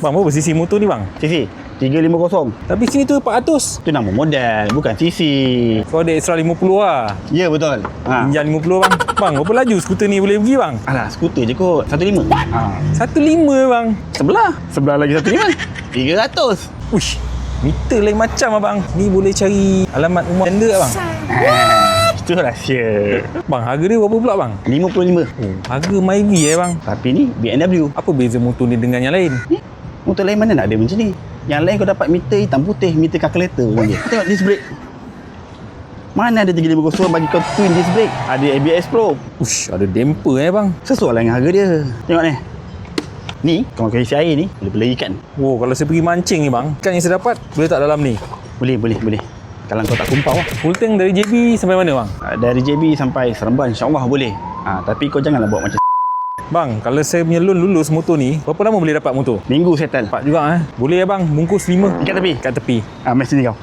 Bang, berapa cc motor ni bang? CC 350. Tapi sini tu 400. Itu nama model, bukan CC. So ada extra 50 lah. Ya, betul. Pinjam 50 bang. Bang, berapa laju skuter ni boleh pergi bang? Alah, skuter je kot. 15. 1.5 bang. Sebelah lagi 15. 300. Uish, meter lain macam abang. Ni boleh cari alamat rumah tender tak bang? Itu rahsia. Bang, harga dia berapa pula bang? 55. Harga Myvi bang. Tapi ni BMW. Apa beza motor ni dengan yang lain? Motor lain mana nak ada macam ni? Yang lain kau dapat meter hitam putih, meter calculator pun je. Tengok disc brake. Mana ada 350 bagi kau twin disc brake? Ada ABS Pro. Ush, ada damper bang. Sesuai lah dengan harga dia. Tengok ni. Ni, kalau kau isi air ni, boleh ikan. Wow, kalau saya pergi mancing ni bang, ikan yang saya dapat boleh tak dalam ni? Boleh. Kalau kau tak kumpau lah. Full tank dari JB sampai mana bang? Dari JB sampai Seremban, insyaAllah boleh. Tapi kau janganlah buat macam Bang, kalau saya punya loan lulus motor ni, berapa lama boleh dapat motor? minggu settle. Cepat juga Boleh ya bang, bungkus 5 Ikat tepi. kat tepi. Mes sini kau.